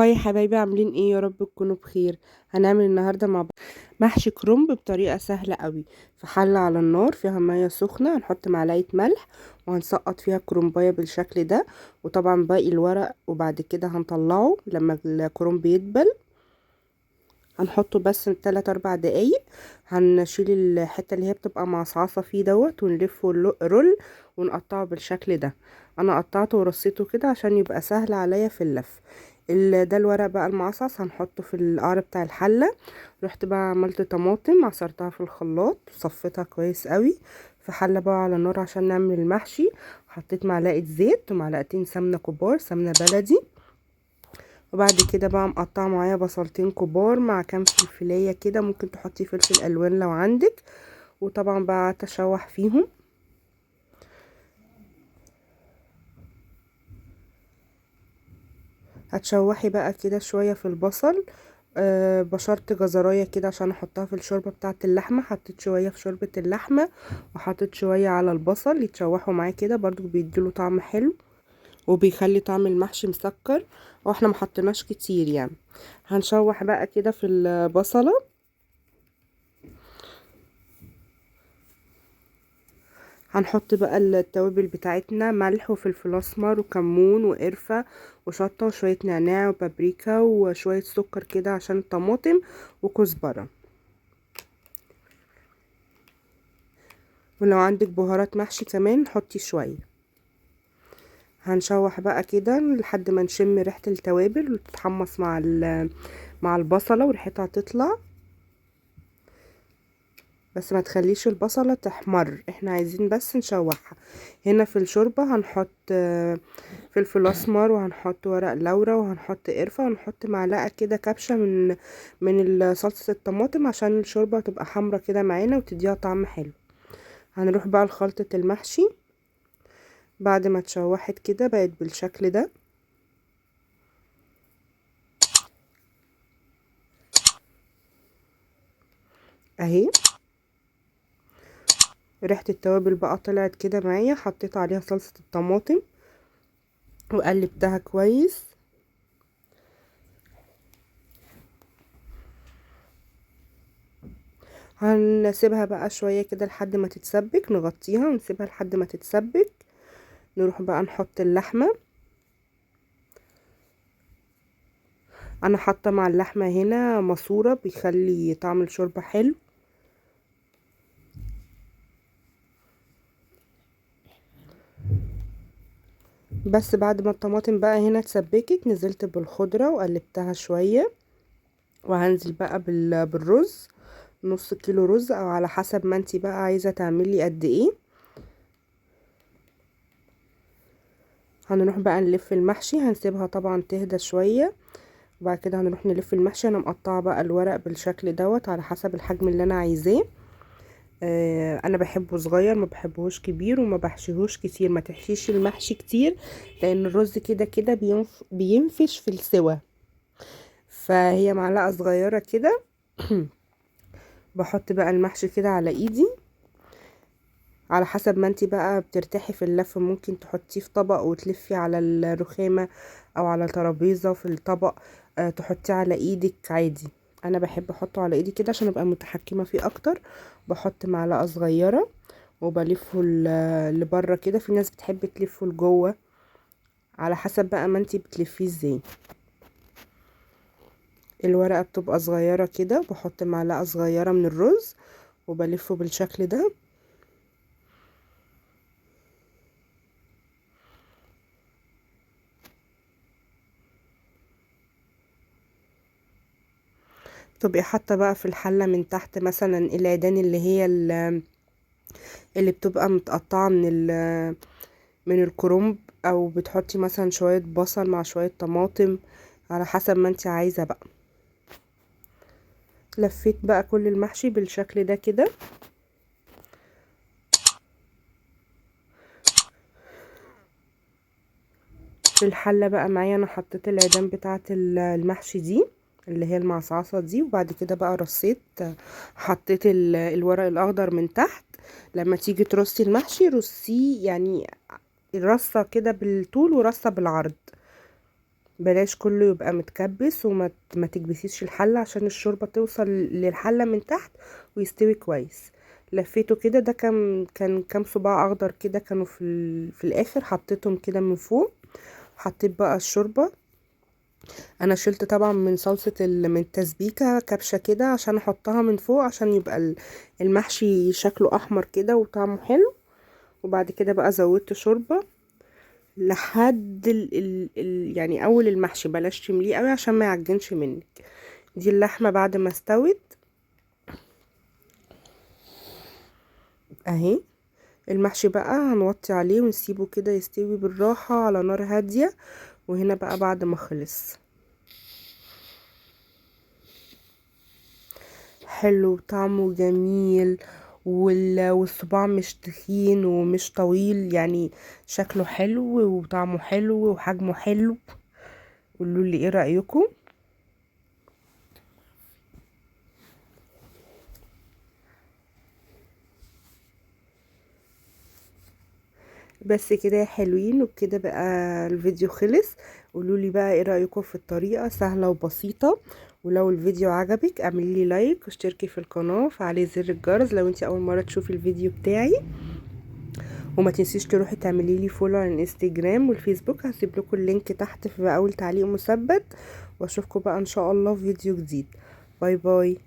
هاي يا حبايبي، عاملين ايه؟ يا رب تكونوا بخير. هنعمل النهارده مع بعض محشي كرنب بطريقه سهله قوي. في حله على النار فيها ميه سخنه هنحط معلقه ملح وهنسقط فيها كرنبايه بالشكل ده، وطبعا باقي الورق. وبعد كده هنطلعه لما الكرنب يدبل، هنحطه بس 3 4 دقايق. هنشيل الحته اللي هي بتبقى معصعصه فيه دوت ونلفه رول ونقطعه بالشكل ده. انا قطعته ورصيته كده عشان يبقى سهل عليا في اللف. ده الورق بقى المعصص هنحطه في القعر بتاع الحله. رحت بقى عملت طماطم عصرتها في الخلاط وصفيتها كويس قوي في حله بقى على النار عشان نعمل المحشي. حطيت معلقه زيت ومعلقتين سمنه كبار، سمنه بلدي. وبعد كده بقى مقطعه معايا بصلتين كبار مع كام فلفلايه كده، ممكن تحطي فلفل الوان لو عندك. وطبعا بقى تشوح فيهم. هتشوحي بقى كده شويه في البصل. بشرت جزرايه كده عشان احطها في الشوربه بتاعه اللحمه. حطيت شويه في شوربه اللحمه وحطيت شويه على البصل يتشوحوا معايا كده، برضو بيديله طعم حلو وبيخلي طعم المحشي مسكر، واحنا محطناش كتير يعني. هنشوح بقى كده في البصله. هنحط بقى التوابل بتاعتنا: ملح وفلفل اسمر وكمون وقرفة وشطة وشوية نعناع وبابريكا وشوية سكر كده عشان الطماطم وكزبرة. ولو عندك بهارات محشي كمان حطي شوية. هنشوح بقى كده لحد ما نشم ريحة التوابل وتتحمص مع البصلة وريحتها تطلع. بس ما تخليش البصلة تحمر، احنا عايزين بس نشوحها. هنا في الشوربة هنحط فلفل اسمر وهنحط ورق لورا وهنحط قرفة وهنحط معلقة كده كبشة من صلصة الطماطم عشان الشوربة تبقى حمرة كده معانا وتديها طعم حلو. هنروح بقى لخلطة المحشي بعد ما اتشوحت كده بقت بالشكل ده اهي. ريحة التوابل بقى طلعت كده معايا، حطيت عليها صلصة الطماطم وقلبتها كويس. هنسيبها بقى شوية كده لحد ما تتسبك، نغطيها ونسيبها لحد ما تتسبك. نروح بقى نحط اللحمة. انا حاطة مع اللحمة هنا ماسورة بيخلي طعم الشوربة حلو. بس بعد ما الطماطم بقى هنا اتسبكت نزلت بالخضرة وقلبتها شوية. وهنزل بقى بالرز، نص كيلو رز او على حسب ما انتي بقى عايزة تعملي قد ايه. هنروح بقى نلف المحشي، هنسيبها طبعا تهدى شوية. وبعد كده هنروح نلف المحشي. انا مقطعه بقى الورق بالشكل دوت على حسب الحجم اللي انا عايزاه. انا بحبه صغير، ما بحبهوش كبير وما بحشيهوش كتير. ما تحشيش المحشي كتير لان الرز كده كده بينفش في السوا. فهي معلقه صغيره كده. بحط بقى المحشي كده على ايدي على حسب ما انتي بقى بترتاحي في اللف. ممكن تحطيه في طبق وتلفي على الرخامة او على ترابيزة في الطبق. تحطيه على ايدك عادي. انا بحب احطه على ايدي كده عشان ابقى متحكمة فيه اكتر. بحط معلقة صغيرة وبلفه لبره كده. في ناس بتحب تلفه لجوه، على حسب بقى ما انتي بتلفيه ازاي. الورقة بتبقى صغيرة كده. بحط معلقة صغيرة من الرز وبلفه بالشكل ده. تبقي حاطه بقى في الحله من تحت مثلا العيدان اللي هي اللي بتبقى متقطعه من الكرنب، او بتحطي مثلا شويه بصل مع شويه طماطم على حسب ما انت عايزه بقى. لفيت بقى كل المحشي بالشكل ده كده. في الحله بقى معايا انا حطيت العيدان بتاعه المحشي دي اللي هي المعصعصه دي. وبعد كده بقى رصيت، حطيت الورق الاخضر من تحت. لما تيجي ترصي المحشي رصيه يعني رصة كده بالطول ورصة بالعرض. بلاش كله يبقى متكبس، ما تكبسيش الحله عشان الشوربه توصل للحله من تحت ويستوي كويس. لفيته كده، ده كان كام صباع اخضر كده كانوا في الاخر، حطيتهم كده من فوق. حطيت بقى الشوربه. انا شلت طبعا من صلصه من التسبيكه كبشه كده عشان احطها من فوق، عشان يبقى المحشي شكله احمر كده وطعمه حلو. وبعد كده بقى زودت شوربه لحد يعني اول المحشي، بلاش تمليه قوي عشان ما يعجنش منك. دي اللحمه بعد ما استوت اهي. المحشي بقى هنوطي عليه ونسيبه كده يستوي بالراحه على نار هاديه. وهنا بقى بعد ما خلص، حلو طعمه جميل، والصباع مش تخين ومش طويل، يعني شكله حلو وطعمه حلو وحجمه حلو. قولوا لي ايه رأيكم؟ بس كده يا حلوين، وبكده بقى الفيديو خلص. قولوا لي بقى ايه رأيكم في الطريقة، سهلة وبسيطة. ولو الفيديو عجبك اعملي لي لايك واشتركي في القناة وفعلي زر الجرس لو انتي اول مرة تشوفي الفيديو بتاعي. وما تنسيش تروحي تعملي لي فولو على الانستجرام والفيسبوك، هسيب لكم اللينك تحت في اول تعليق مثبت. واشوفكم بقى ان شاء الله في فيديو جديد. باي باي.